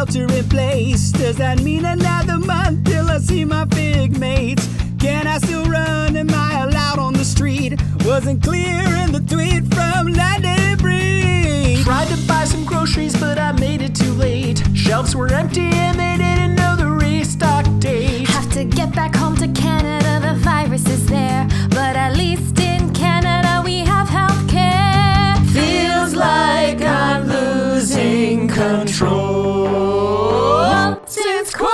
shelter in place. Does that mean another month till I see my fig mates? Can I still run? Am I allowed on the street? Wasn't clear in the tweet from London Breed. Tried to buy some groceries, but I made it too late. Shelves were empty and they didn't know the restock date. Have to get back home to Canada, the virus is there. But at least in Canada we have healthcare. Feels like I'm losing control since quarantine.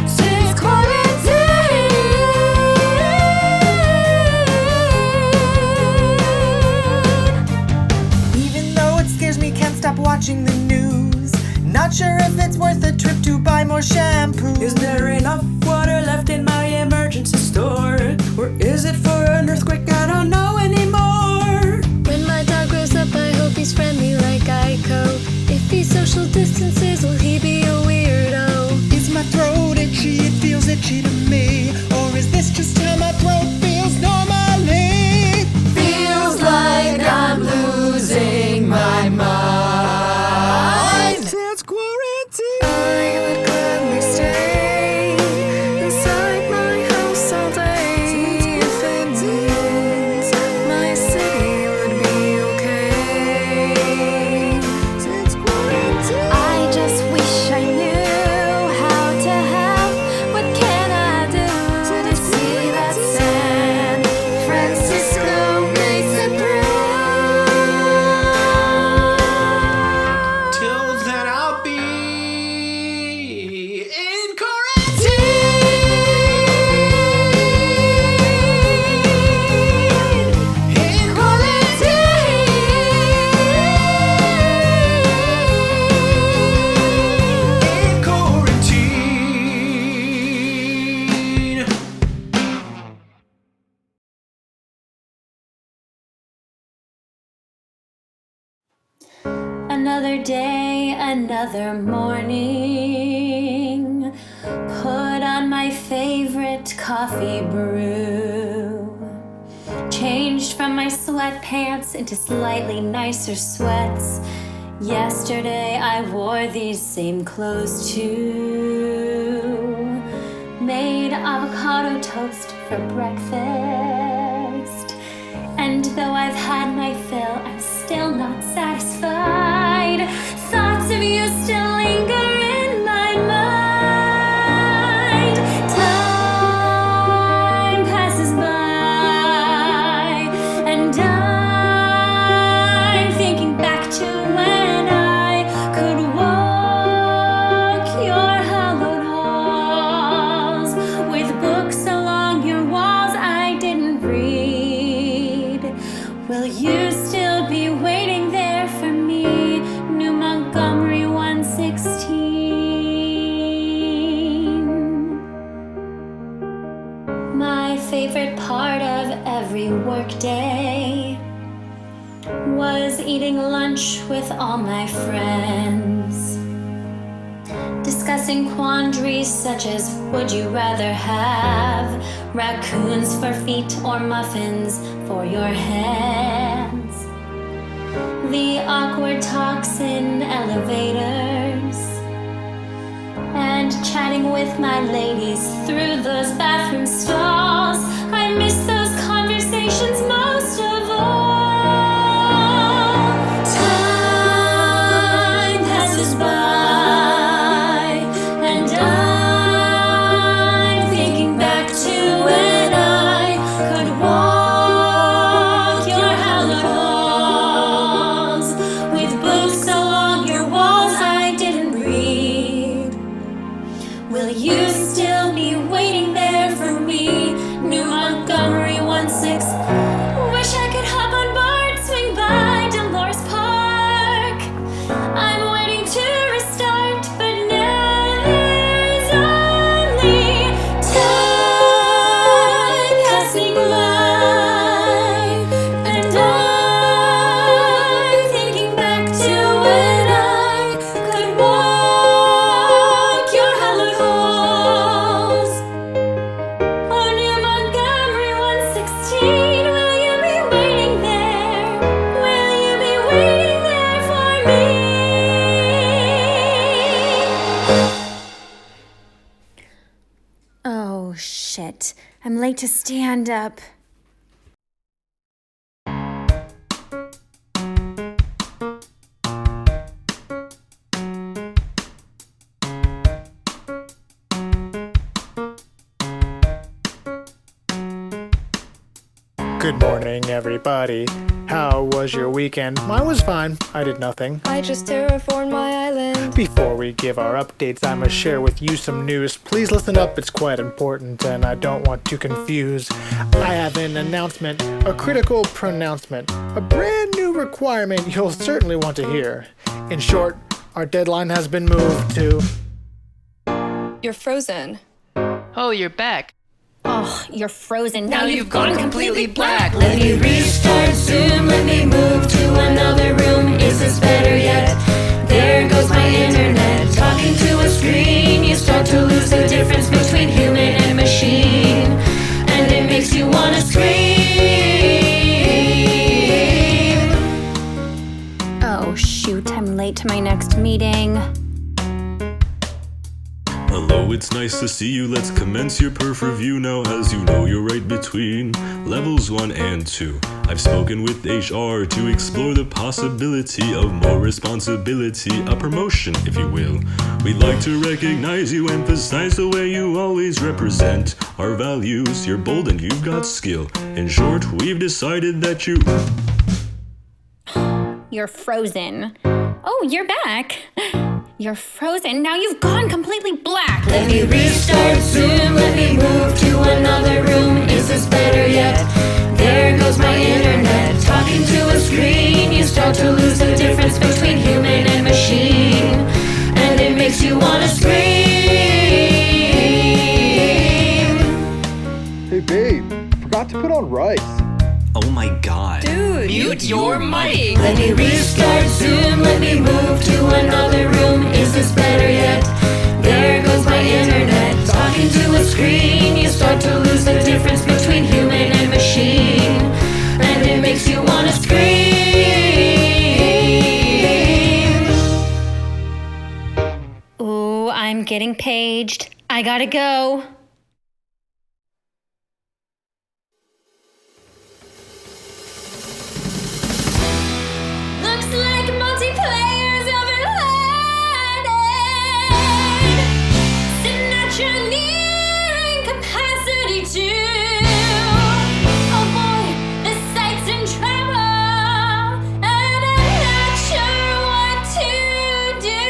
Since quarantine. Even though it scares me, can't stop watching the news. Not sure if it's worth a trip to buy more shampoo. Is there enough water left in my emergency store? Or is it for an earthquake? I don't know anymore. When my dog grows up, I hope he's friendly like Geico. If he social distances, will he be a weirdo? Is my throat itchy? It feels itchy to me. Or is this just how my throat feels normally? Feels like I'm losing my mind Since quarantine. I would gladly stay inside my house all day if it means my city would be okay. Since quarantine. I just wish I knew how to help. What can I do to see that San Francisco makes it through? Till then I'll be in quarantine. In quarantine. Another day, another morning. Put on my favorite coffee brew. Changed from my sweatpants into slightly nicer sweats. Yesterday I wore these same clothes too. Made avocado toast for breakfast. And though I've had my fill, I'm still not satisfied. Thoughts of you still linger in my mind. Time passes by, and I'm thinking back to when I could walk your hallowed halls with books along your walls I didn't read. Will you still be waiting there for me? New Montgomery 116. My favorite part of every workday was eating lunch with all my friends. Discussing quandaries such as, would you rather have raccoons for feet or muffins for your hands? The awkward talks in elevators, and chatting with my ladies through those bathroom stalls. I miss those conversations most of all. Time passes by, and I'm thinking back to when I could walk your hallowed halls with books along your walls I didn't read. Will you still be waiting there for me? Shit, I'm late to stand up. Good morning, everybody. How was your weekend? Mine was fine. I did nothing. I just terraformed my island. Before we give our updates, I must share with you some news. Please listen up, it's quite important, and I don't want to confuse. I have an announcement, a critical pronouncement, a brand new requirement you'll certainly want to hear. In short, our deadline has been moved to... You're frozen. Oh, you're back. Oh, you're frozen. Now you've gone completely black. Let me restart Zoom. Let me move to another room. Is this better yet? There goes my internet. Talking to a screen, you start to lose the difference between human and machine. And it makes you want to scream. Oh, shoot. I'm late to my next meeting. Hello, it's nice to see you. Let's commence your perf review now. As you know, you're right between levels 1 and 2. I've spoken with HR to explore the possibility of more responsibility, a promotion, if you will. We'd like to recognize you, emphasize the way you always represent our values. You're bold and you've got skill. In short, we've decided that you... You're frozen. Oh, you're back. You're frozen. Now you've gone completely black. Let me restart Zoom. Let me move to another room. Is this better yet? There goes my internet. Talking to a screen, you start to lose the difference between human and machine. And it makes you want to scream. Hey babe, forgot to put on rice. Oh my god. Dude, Mute your mic. Let me restart Zoom. Let me move to another room. Is this better yet? There goes my internet. Talking to a screen, you start to lose the difference between human and machine. And it makes you want to scream. Ooh, I'm getting paged. I gotta go. Looks like multiplayer's overloaded. Sinatra nearing capacity too. Oh boy, the site's in trouble, and I'm not sure what to do.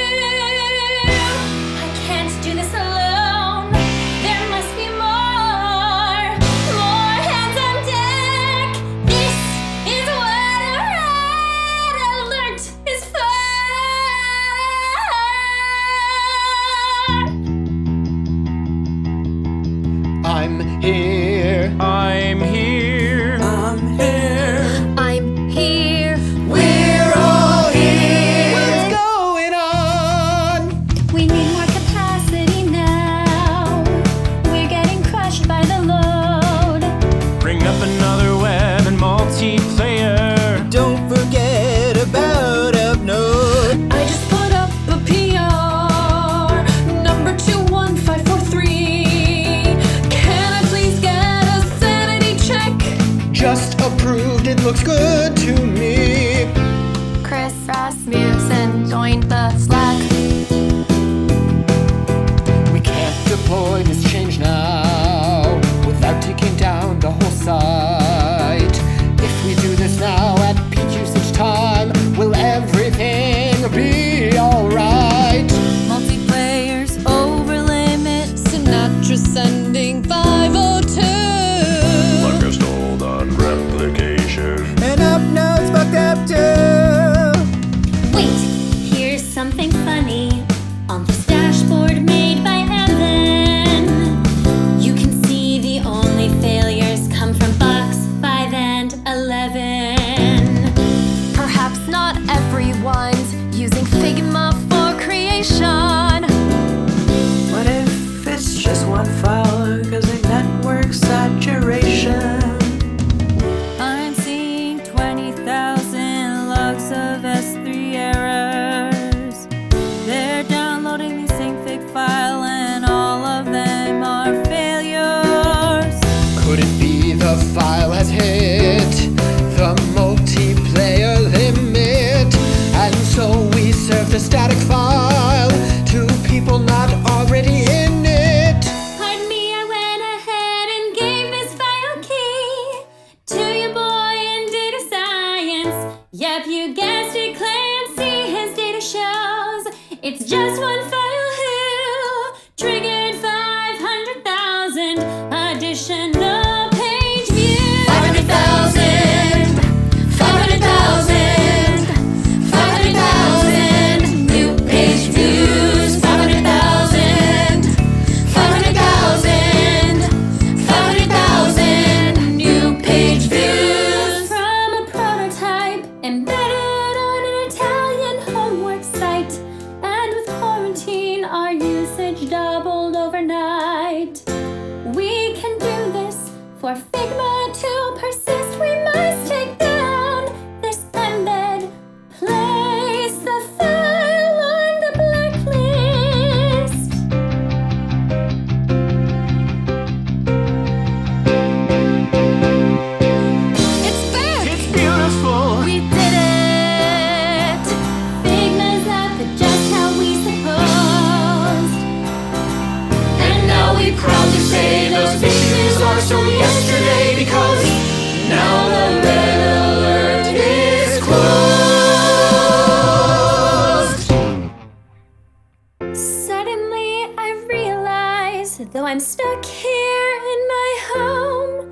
I can't do this alone. There must be more hands on deck. This is what a red alert is for. I'm here. I'm here. I'm here. I'm here. We're all here. What's going on? We need more capacity now. We're getting crushed by the load. Bring up another web and multiplayer. Don't forget about Upnode. I just put up a PR, number 21543. Can I please get a sanity check? Just approved, it looks good to me. KRIS, RASMUSSEN joined the Slack. We can't deploy this change now without taking down the whole site. If we do this now at peak usage time, will everything be alright? Multiplayers over limit. Sinatra sending 502. Like a stalled on replication. And Upnode's fucked up too. Wait, here's something funny. On this dashboard made by Evan, you can see the only failures come from box 5 and 11. Perhaps not everyone's using Figma for creation. What if it's just one file causing network saturation? I'm seeing 20,000 logs of S3 errors. They're downloading these same fake files. just one file who triggered 500,000 additional page views. 500,000, 500,000, 500,000 new page views. 500,000, 500,000, 500,000 new page views. From a prototype embedded on an Italian homework site, and with quarantine our usage doubled overnight. We can do this for Figma to persist. We must take down this embed, place the file on the blacklist. It's back! It's beautiful. We did it! Figma's up just how we supposed. And now we proudly say those issues are so yesterday, because now the red alert is closed. Suddenly I realize, though I'm stuck here in my home,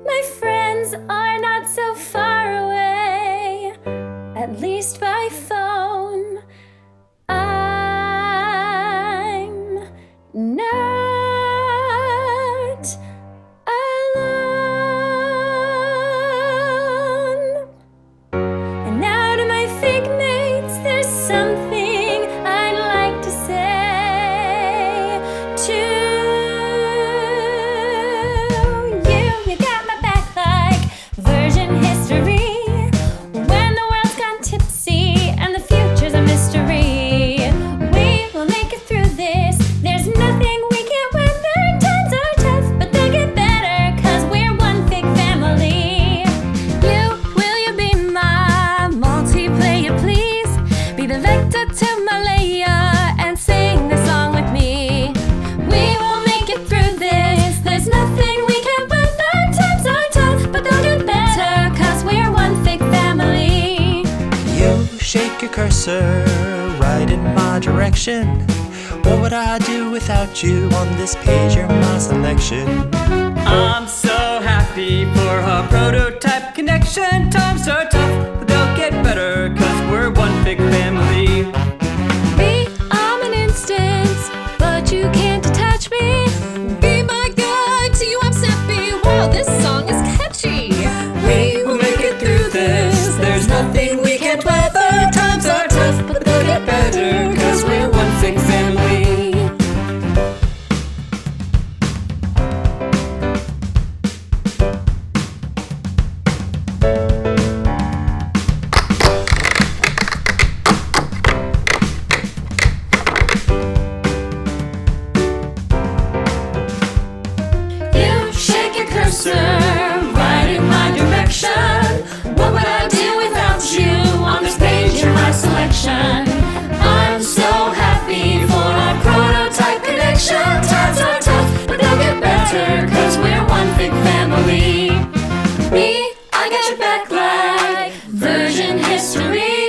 my friends are not so far away, at least by phone. I'm not alone. And now to my Figmates, there's something I'd like to say to you. You got my back like version history. When the world's gone tipsy and the future's a mystery, we will make it through this. There's nothing we can't weather. Times are tough, but they get better, 'cause we're one big family. Will you be my multiplayer, please? Be the vector to my layer and sing this song with me. We will make it through this. There's nothing we can't weather. Times are tough, but they'll get better, 'cause we're one big family. You shake your cursor right in my direction. What would I do without you? On this page, you're my selection. I'm so happy for our prototype connection. Times are tough, but they'll get better, 'cause we're one big family. Me, I'm an instance, but you can't attach me. Be my guide to you, I'm snappy. Wow, this song is catchy. We will make it through this. There's nothing we can't weather. Times are tough, but they'll get better, 'cause we're one big family. You shake your cursor right in my direction. What would I do without you? On this page, you're my selection. I'm so happy for our prototype connection. Times are tough, but they'll get better, 'cause we're one big family. Me, I got your back like version history.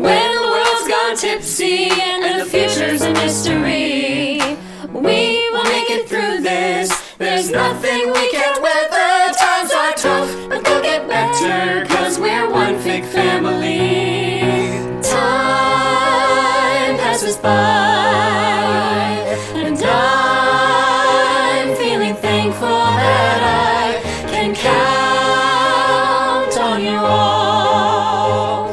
When the world's gone tipsy and the future's a mystery, we will make it through this. There's nothing we can't weather. Times are tough, but they'll get better, 'cause we're one big family. Time passes by, and I'm feeling thankful that I can count on you all.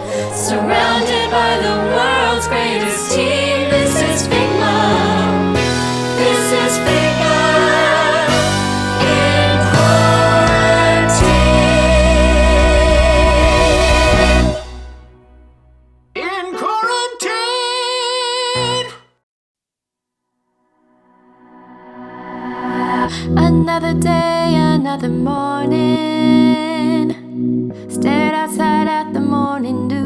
Surrounded by the world's greatest team, this is Figma. This is Figma in quarantine. In quarantine! Another day, another morning. Stared outside at the morning dew.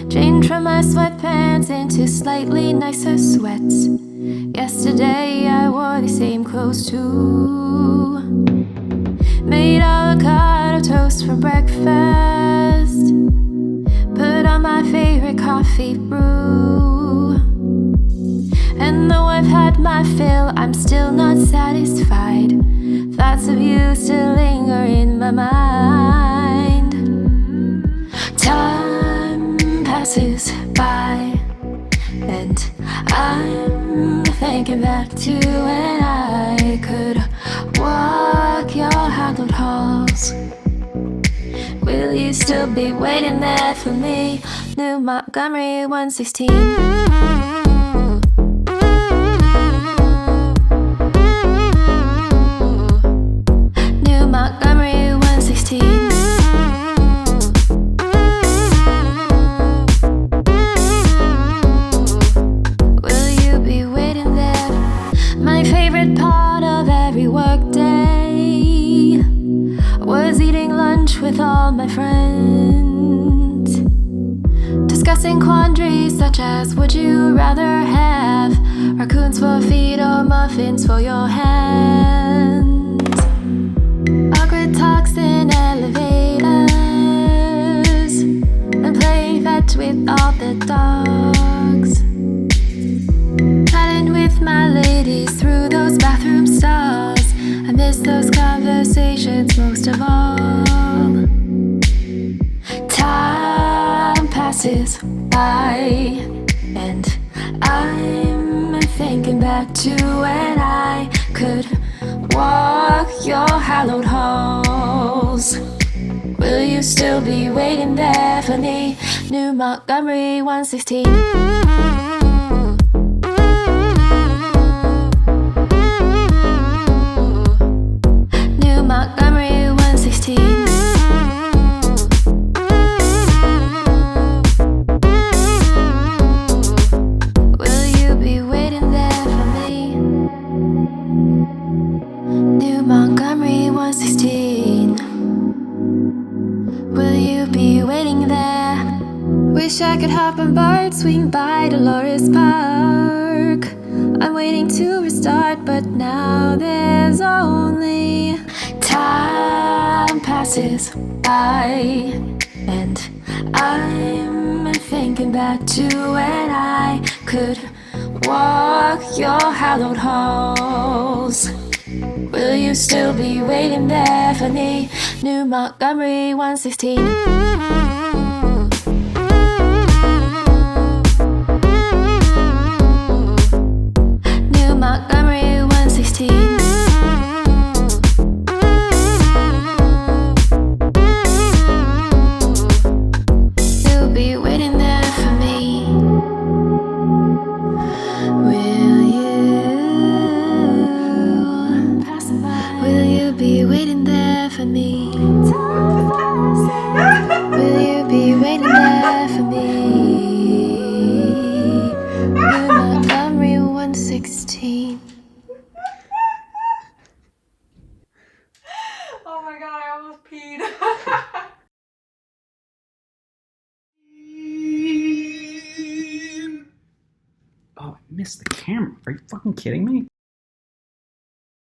Changed from my sweatpants into slightly nicer sweats. Yesterday I wore the same clothes too. Made avocado toast for breakfast. Put on found my favorite coffee brew. And though I've had my fill, I'm still not satisfied. Thoughts of you still linger in my mind. Time passes by, and I'm thinking back to when I could walk your hallowed halls. Will you still be waiting there for me? New Montgomery 116. New Montgomery 116. Will you be waiting there? My favorite part of every workday was eating lunch with all my friends, discussing quandaries such as would you rather have raccoons for feet or muffins for your hands? Awkward talks in elevators and playing fetch with all the dogs, chatting with my ladies through those bathroom stalls. I miss those conversations most of all. Time passes by, and I'm thinking back to when I could walk your hallowed halls. Will you still be waiting there for me? New Montgomery 116. Montgomery 116. Will you be waiting there for me? New Montgomery 116. Will you be waiting there? Wish I could hop on BART, swing by Dolores Park. I'm waiting to restart, but now there's only time passes by, and I'm thinking back to when I could walk your hallowed halls. Will you still be waiting there for me? New Montgomery 116. Montgomery 116. You'll be waiting there for me. Will you? Will you be waiting there for me? Will you be waiting there for me? New Montgomery 116. Oh my god, I almost peed. Oh, I missed the camera. Are you fucking kidding me?